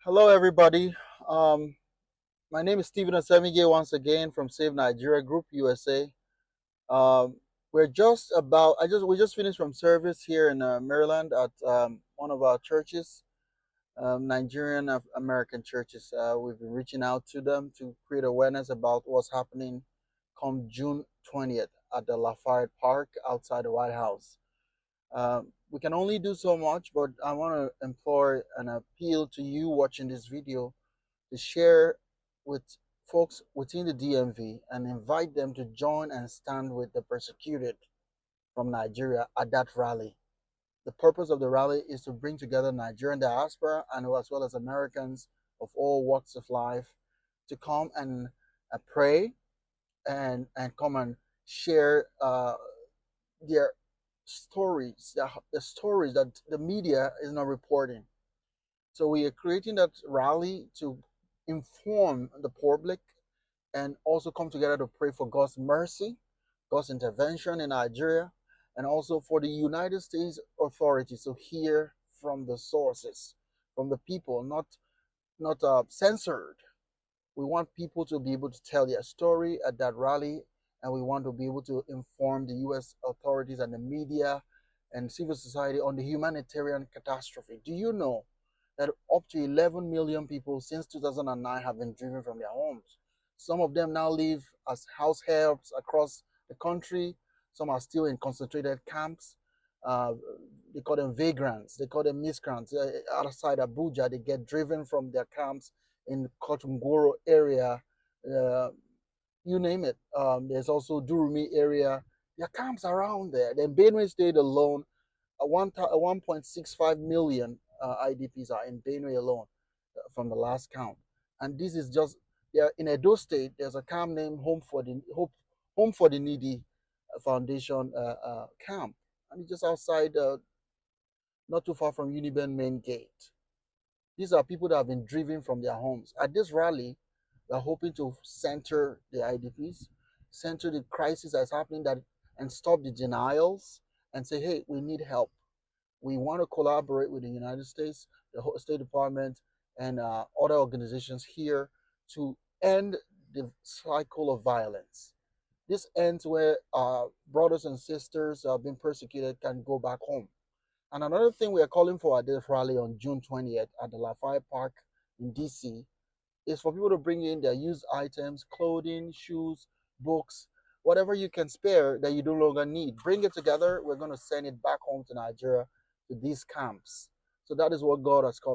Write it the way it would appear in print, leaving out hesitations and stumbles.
Hello, everybody. Um, my name is Stephen Osemige once again from Save Nigeria Group USA. We're just about. We just finished from service here in Maryland at one of our churches, Nigerian American churches. We've been reaching out to them to create awareness about what's happening come June 20th at the Lafayette Park outside the White House. We can only do so much, but I want to implore and appeal to you watching this video to share with folks within the DMV and invite them to join and stand with the persecuted from Nigeria at that rally. The purpose of the rally is to bring together Nigerian diaspora and as well as Americans of all walks of life to come and pray and come and share their stories, the stories that the media is not reporting. So we are creating that rally to inform the public and also come together to pray for God's mercy, God's intervention in Nigeria, and also for the United States authorities to hear from the sources, from the people, not censored. We want people to be able to tell their story at that rally, and we want to be able to inform the U.S. authorities and the media and civil society on the humanitarian catastrophe. Do you know that up to 11 million people since 2009 have been driven from their homes? Some of them now live as house helps across the country. Some are still in concentrated camps. Uh, they call them vagrants. They call them miscreants. Outside Abuja, they get driven from their camps in Kotungoro area, uh, you name it. There's also Durumi area. There are camps around there. Then Benue State alone, 1.65 million IDPs are in Benue alone from the last count. And this is just there in Edo State. There's a camp named Home for the Needy Foundation camp, and it's just outside, not too far from Uniben main gate. These are people that have been driven from their homes. At this rally, we're hoping to center the IDPs, center the crisis that's happening, that and stop the denials and say, hey, we need help. We want to collaborate with the United States, the State Department, and other organizations here to end the cycle of violence. This ends where brothers and sisters who have been persecuted can go back home. And another thing we are calling for at this rally on June 20th at the Lafayette Park in DC is for people to bring in their used items, clothing, shoes, books, whatever you can spare that you no longer need. Bring it together. We're going to send it back home to Nigeria to these camps. So that is what God has called.